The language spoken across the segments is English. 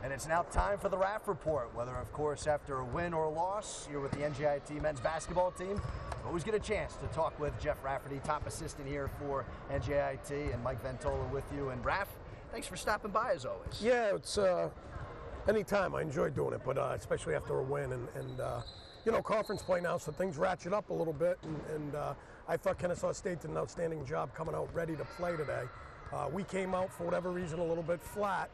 And it's now time for the Raff Report. Whether, of course, after a win or a loss, you're with the NJIT men's basketball team. You always get a chance to talk with Jeff Rafferty, top assistant here for NJIT, and Mike Ventola with you. And Raff, thanks for stopping by as always. Yeah, it's anytime. I enjoy doing it, but especially after a win and conference play now, so things ratchet up a little bit. And I thought Kennesaw State did an outstanding job coming out ready to play today. We came out for whatever reason a little bit flat.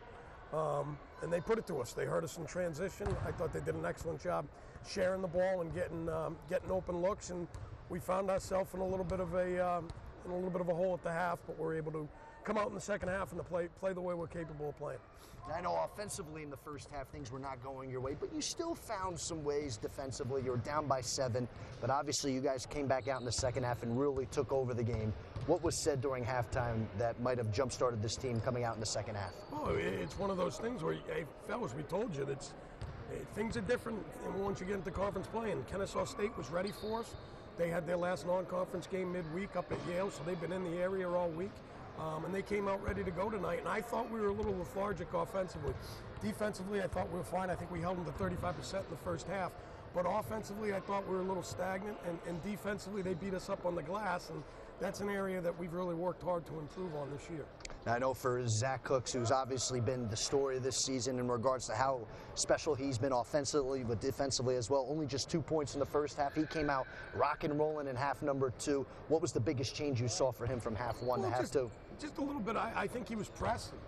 And they put it to us. They hurt us in transition. I thought they did an excellent job sharing the ball and getting open looks. And we found ourselves in a little bit of a hole at the half, but we're able to come out in the second half and play the way we're capable of playing. I know offensively in the first half things were not going your way, but you still found some ways defensively. You were down by 7, but obviously you guys came back out in the second half and really took over the game. What was said during halftime that might have jump-started this team coming out in the second half? Oh, it's one of those things where, hey, fellas, we told you things are different once you get into conference play. And Kennesaw State was ready for us. They had their last non-conference game midweek up at Yale, so they've been in the area all week. And they came out ready to go tonight. And I thought we were a little lethargic offensively. Defensively, I thought we were fine. I think we held them to 35% in the first half. But offensively, I thought we were a little stagnant. And defensively, they beat us up on the glass. And that's an area that we've really worked hard to improve on this year. Now, I know for Zach Cooks, who's obviously been the story of this season in regards to how special he's been offensively, but defensively as well, only just 2 points in the first half. He came out rock and rolling in half number 2. What was the biggest change you saw for him from half 1 to half 2? Just a little bit. I think he was pressing,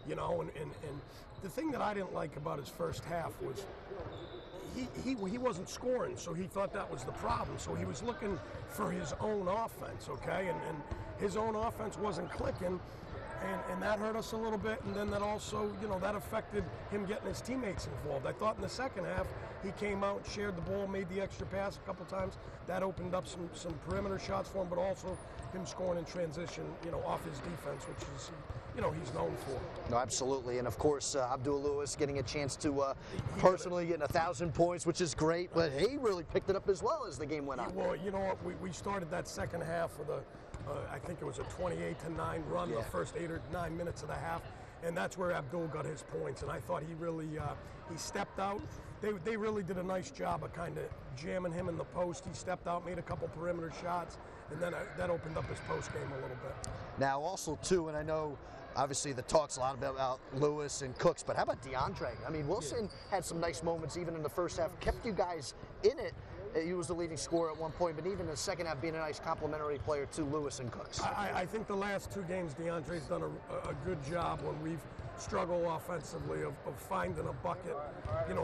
and the thing that I didn't like about his first half was he wasn't scoring, so he thought that was the problem. So he was looking for his own offense, okay? And his own offense wasn't clicking, and that hurt us a little bit. And then that also, that affected him getting his teammates involved. I thought in the second half, he came out, shared the ball, made the extra pass a couple times. That opened up some perimeter shots for him, but also him scoring in transition, off his defense, which is, he's known for. No, absolutely. And of course, Abdul Lewis getting a chance to personally get 1,000 points, which is great, but he really picked it up as well as the game went on. Well, you know what, we started that second half with I think it was a 28-9 run, the first 8 or 9 minutes of the half. And that's where Abdul got his points, and I thought he really he stepped out. They really did a nice job of kind of jamming him in the post. He stepped out, made a couple perimeter shots, and then that opened up his post game a little bit. Now, also too, and I know obviously the talk's a lot about Lewis and Cooks, but how about DeAndre? I mean, Wilson had some nice moments even in the first half, kept you guys in it. He was the leading scorer at one point, but even in the second half, being a nice complementary player to Lewis and Cooks. I think the last 2 games, DeAndre's done a good job when we've struggled offensively of finding a bucket,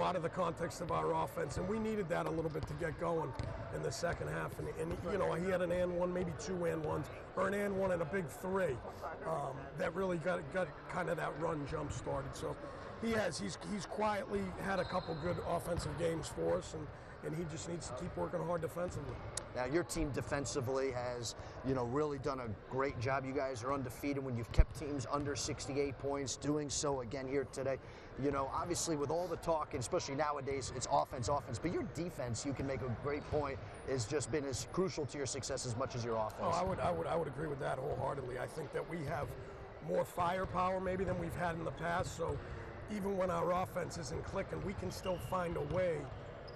out of the context of our offense. And we needed that a little bit to get going in the second half. And he had an and one, maybe 2 and ones, or an and one and a big 3 that really got kind of that run jump started. So he's quietly had a couple good offensive games for us, and he just needs to keep working hard defensively. Now, your team defensively has, really done a great job. You guys are undefeated when you've kept teams under 68 points, doing so again here today. Obviously with all the talk, and especially nowadays, it's offense, but your defense, you can make a great point, has just been as crucial to your success as much as your offense. Oh, I would agree with that wholeheartedly. I think that we have more firepower maybe than we've had in the past, so even when our offense isn't clicking, we can still find a way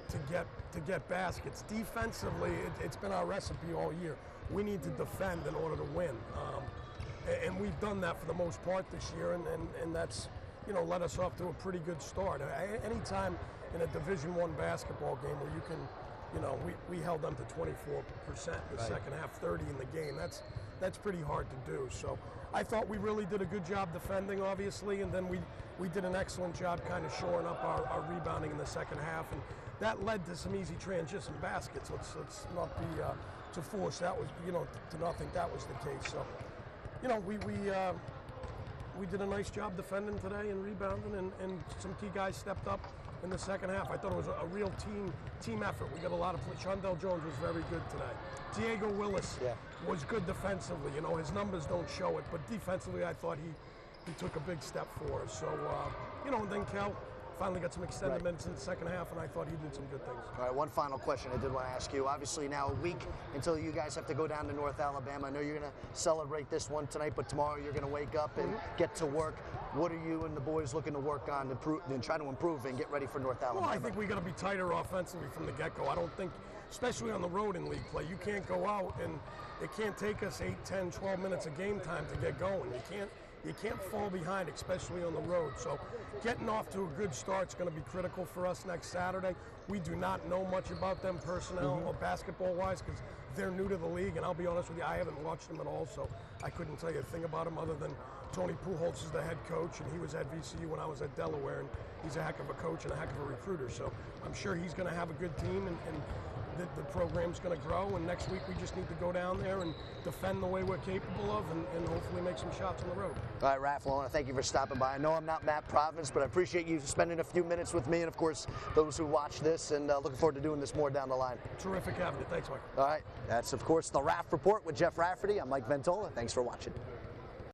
to get baskets. Defensively, it's been our recipe all year. We need to defend in order to win, and we've done that for the most part this year, and that's led us off to a pretty good start. Anytime in a Division I basketball game where you can, we held them to 24% in the second half, 30 in the game. That's pretty hard to do. So I thought we really did a good job defending, obviously, and then we did an excellent job kind of shoring up our rebounding in the second half, and that led to some easy transition baskets. Let's not be too foolish. That was, to not think that was the case. So, we did a nice job defending today and rebounding, and some key guys stepped up in the second half. I thought it was a real team effort. We got a lot of play. Shondell Jones was very good today. Diego Willis was good defensively. His numbers don't show it, but defensively, I thought he took a big step for us. So, and then Kel finally got some extended minutes in the second half, and I thought he did some good things. All right, one final question I did want to ask you. Obviously now a week until you guys have to go down to North Alabama. I know you're going to celebrate this one tonight, but tomorrow you're going to wake up and get to work. what are you and the boys looking to work on and try to improve and get ready for North Alabama? Well, I think we got to be tighter offensively from the get-go. I don't think, especially on the road in league play, you can't go out and it can't take us 8, 10, 12 minutes of game time to get going. You can't fall behind, especially on the road. So getting off to a good start is going to be critical for us next Saturday. We do not know much about them personnel or basketball-wise because they're new to the league, and I'll be honest with you, I haven't watched them at all, so I couldn't tell you a thing about them other than Tony Pujols is the head coach, and he was at VCU when I was at Delaware, and he's a heck of a coach and a heck of a recruiter. So I'm sure he's going to have a good team, and the program's going to grow, and next week we just need to go down there and defend the way we're capable of and hopefully make some shots on the road. All right, Raff, well, I want to thank you for stopping by. I know I'm not Matt Province, but I appreciate you spending a few minutes with me and, of course, those who watch this, and looking forward to doing this more down the line. Terrific having you. Thanks, Mike. All right, that's, of course, the Raff Report with Jeff Rafferty. I'm Mike Ventola. Thanks for watching.